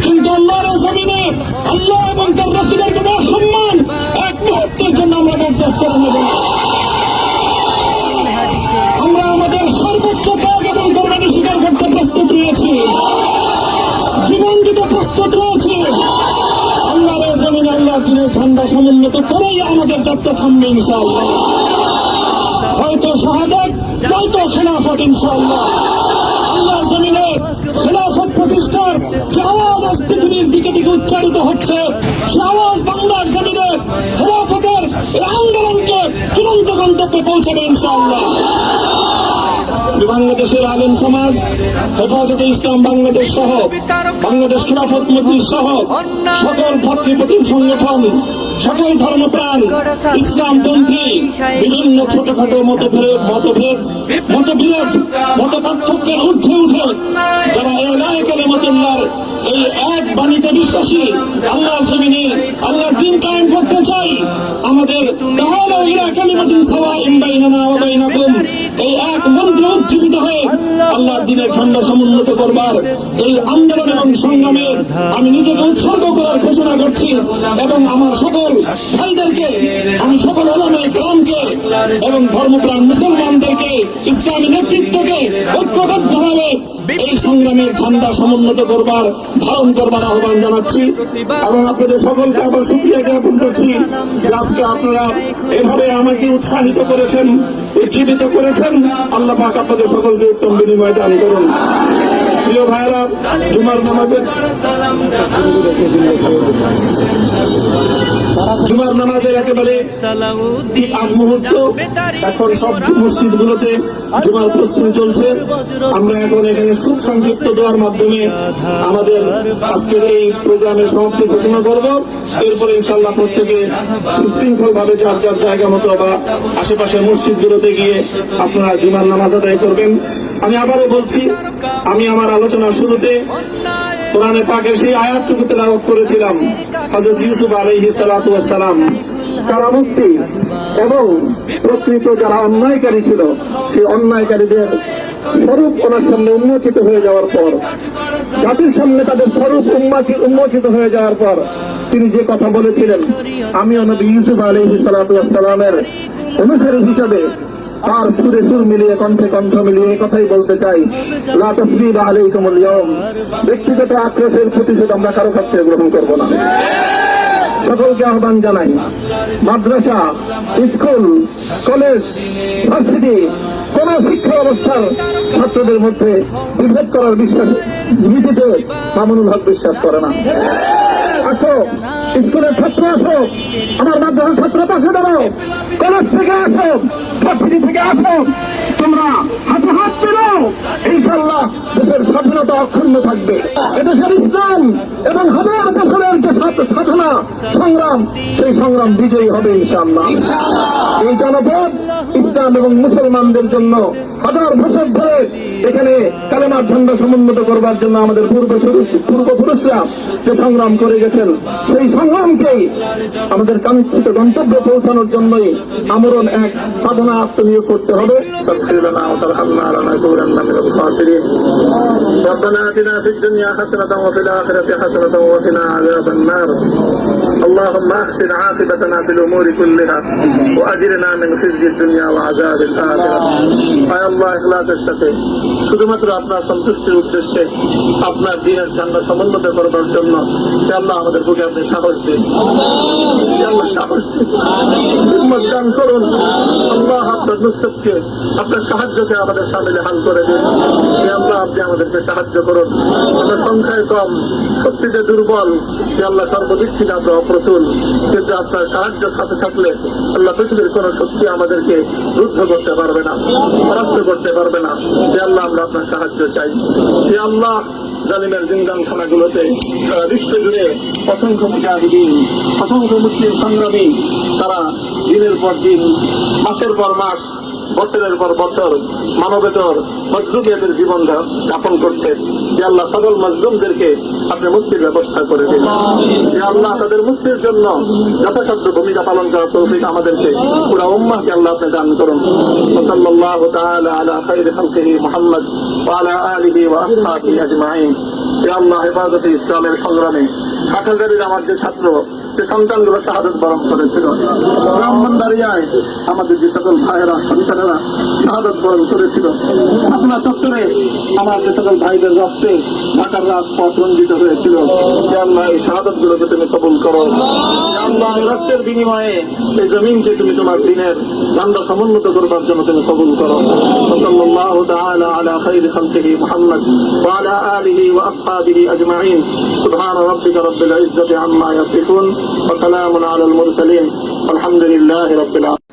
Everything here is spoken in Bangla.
কিন্তু আল্লাহর জমিনে আল্লাহ এবং তার রাসূলের কোনো সম্মান এক মুহূর্তের জন্য আমরা বরদাস্ত করে নেব না। আমরা আমাদের সর্বোচ্চ ত্যাগ এবং কোরবানি স্বীকার করতে প্রস্তুত রয়েছি, জীবন দিতে প্রস্তুত রয়েছি। আল্লাহর জমিনে আল্লাহর দিনের ঝান্ডা সমুন্নত করেই আমাদের যাত্রা থামবে ইনশাআল্লাহ। হয়তো শাহাদাত, নয়তো খেলাফত ইনশাআল্লাহ। আল্লাহর জমিনে খেলাফত প্রতিষ্ঠার যে আওয়াজ আজ পৃথিবীর দিকে দিকে উচ্চারিত হচ্ছে, সে আওয়াজ বাংলার জমিনে খেলাফতের এই আন্দোলনকে চূড়ান্ত গন্তব্যে পৌঁছাবে ইনশাআল্লাহ। বাংলাদেশের আলেম সমাজ, হেফাজতে ইসলাম বাংলাদেশ সহ বাংলাদেশ খেলাফত মজলিস সহ সকল ভাতৃপ্রতিম সংগঠন, সকল ধর্মপ্রাণ, ইসলামপন্থী বিভিন্ন ছোটখাটো মতবিরোধ মত পার্থক্যের ঊর্ধ্বে উঠে যারা ইলাহি কালিমাতুল্লাহর এই এক বাণীতে বিশ্বাসী, আল্লাহর জমিনে আল্লাহর দ্বীন কায়েম করতে চাই, আমাদের তাআলা ইলা কালিমাতুন সাওয়াইন বাইনানা ওয়া বাইনাকুম এই এক মন্ত্রে উজ্জীবিত হয়ে আল্লাহর দ্বীনের ঝান্ডা সমুন্নত করবার এই আন্দোলন এবং সংগ্রামে আমি নিজেকে উৎসর্গ করার ঘোষণা করছি। এবং আমার সকল ভাইদেরকে, আমি সকল উলামায়ে কেরামকে এবং ধর্মপ্রাণ মুসলমানদেরকে, ইসলামী নেতৃত্বকে ঐক্যবদ্ধভাবে এই সংগ্রামের ঝান্ডা সমুন্নত করবার, ধারণ করবার আহ্বান জানাচ্ছি। এবং আপনাদের সকলকে আবার শুকরিয়া জ্ঞাপন করছি যে আজকে আপনারা এভাবে আমাকে উৎসাহিত করেছেন, উজ্জীবিত করেছেন। আল্লাহ পাক আপনাদের সকলকে উত্তম বিনিময় দান করুন। প্রিয় ভাইরা, জুমার নামাজের একেবারে ঠিক আগ মুহূর্ত। এখন সব মসজিদগুলোতে জুমার প্রস্তুতি চলছে। আমরা এখন এখানে খুব সংক্ষিপ্ত দোয়ার মাধ্যমে আমাদের আজকের এই প্রোগ্রামের সমাপ্তি ঘোষণা করব। এরপরে ইনশাআল্লাহ প্রত্যেকে সুশৃঙ্খল ভাবে যার যার জায়গা মতো বা আশেপাশের মসজিদগুলোতে গিয়ে আপনারা জুমার নামাজ আদায় করবেন। আমি আবারও বলছি, আমি আমার আলোচনার শুরুতে কোরআনে পাকের সেই আয়াতটুকু তেলাওয়াত করেছিলাম, হযরত ইউসুফ আলাইহিস সালাতু ওয়াস সালাম কারামুক্তি এবং প্রকৃত যারা অন্যায়কারী ছিল সেই অন্যায়কারীদের স্বরূপ ওনার সামনে উন্মোচিত হয়ে যাওয়ার পর, জাতির সামনে তাদের স্বরূপ উন্মোচিত হয়ে যাওয়ার পর তিনি যে কথা বলেছিলেন, আমিও নবী ইউসুফ আলাইহিস সালাতু ওয়াস সালামের অনুসারী হিসাবে তার সুরে সুর মিলিয়ে, কণ্ঠে কণ্ঠ মিলিয়ে এই কথাই বলতে চাই, লা তাসরিবা আলাইকুমুল ইয়াওম। ব্যক্তিগত আক্রোশের প্রতিশোধ আমরা কারো কাছ থেকে গ্রহণ করব না। সকলকে আহ্বান জানাই, মাদ্রাসা, স্কুল, কলেজ, ভার্সিটি কোন শিক্ষা ব্যবস্থার ছাত্রদের মধ্যে বিভেদ করার বিশ্বাস নীতিতে মামুনুল হক বিশ্বাস করে না। আসো, স্কুলের ছাত্র আসো, আমার মাদ্রাসার ছাত্র পাশে দাঁড়াও, কলেজ থেকে আসো, ভার্সিটি থেকে আসো, তোমরা হাতে হাত পেলাও, ইনশাআল্লাহ দেশের স্বাধীনতা অক্ষুণ্ণ থাকবে। এদেশের ইসলাম এবং হাজার বছরের যে সাধনা সংগ্রাম, সেই সংগ্রাম বিজয়ী হবে ইনশাআল্লাহ। এই জনপদ ইসলাম এবং মুসলমানদের জন্য হাজার বছর ধরে এখানে কালেমার ঝান্ডা সমুন্নত করবার জন্য আমাদের পূর্বপুরুষরা যে সংগ্রাম করে গেছেন, সেই সংগ্রামকেই আমাদের কাঙ্ক্ষিত গন্তব্যে পৌঁছানোর জন্যই আমরণ এক সাধনা আত্মনিয়োগ করতে হবে। ربنا آتنا في الدنيا حسنة وفي الآخرة حسنة وقنا عذاب النار اللهم أحسن عاقبتنا في الأمور كلها وأجرنا من خزي الدنيا وعذاب الآخرة আয় আল্লাহ, ইখলাসের সাথে শুধুমাত্র আপনার সন্তুষ্টির উদ্দেশ্যে আপনার দ্বীনের ঝান্ডা সমুন্নত করবার জন্য আল্লাহ আমাদের বুকে আপনি সাহস দিন, আল্লাহ সাহস দিন, হিম্মত দান করুন। আল্লাহ আপনার নুসরতকে, আপনার সাহায্যকে আমাদের সামনে হাল করে দিন। আল্লাহ আপনি আমাদেরকে সাহায্য করুন। আমরা সংখ্যায় কম, শক্তিতে দুর্বল, আল্লাহ সর্বদিক থেকে আমরা অপ্রতুল, কিন্তু আপনার সাহায্য সাথে থাকলে আল্লাহ পৃথিবীর কোন শক্তি আমাদেরকে রুদ্ধ করতে পারবে না, পরাস্ত করতে পারবে না। যে আল্লাহ আমরা আপনার সাহায্য চাই। যে আল্লাহ জালিমের জিন্দানখানাগুলোতে সারা বিশ্ব জুড়ে অসংখ্য মুজাহিদিন, অসংখ্য মুসলিম সংগ্রামী, তারা দিনের পর দিন, মাসের পর মাস, বছরের পর বছর মানবেতর মজলুমিয়াতের জীবন যাপন করছে। যে আল্লাহ সকল মজলুমদেরকে আপনি মুক্তির ব্যবস্থা করে দিন। যে আল্লাহ তাদের মুক্তির জন্য যথাসাধ্য ভূমিকা পালন করার তৌফিক আমাদেরকে, পুরা উম্মাহকে আল্লাহ আপনি দান করুন। সাল্লাল্লাহু তাআলা আলা খায়রি খালকিহি মুহাম্মদ ওয়া আলা আলিহি ওয়া আসহাবিহি আজমাইন। হে আল্লাহ, হেফাজতে ইসলামের সংগ্রামে হাটহাজারীর আমার যে ছাত্র, যে সন্তানগুলো শাহাদত বরণ করেছিল, ব্রাহ্মণবাড়িয়ায় আমাদের যে সকল ভাইয়েরা, সন্তানেরা শাহাদত বরণ করেছিল, আপনার চত্বরে আমার যে সকল ভাইদের রক্তে ঢাকার রাজপথ রঞ্জিত হয়েছিল, হে আল্লাহ, এই শাহাদত গুলোকে তুমি কবুল করো। হে আল্লাহ, এই রক্তের বিনিময়ে এই জমিনকে তুমি তোমার দিনের ঝান্ডা সমুন্নত করবার জন্য তুমি কবুল করো। সাল্লাল্লাহু তাআলা আলা খাইরি খালকিহি মুহাম্মদ ওয়া আলা আলিহি ওয়া আসহাবিহি আজমাইন। সুবহান রাব্বিকা রাব্বিল ইজ্জাতি আম্মা ইয়াসিফুন ওয়া সালামুন আলাল মুরসালিন। আলহামদুলিল্লাহি রাব্বিল আলামিন।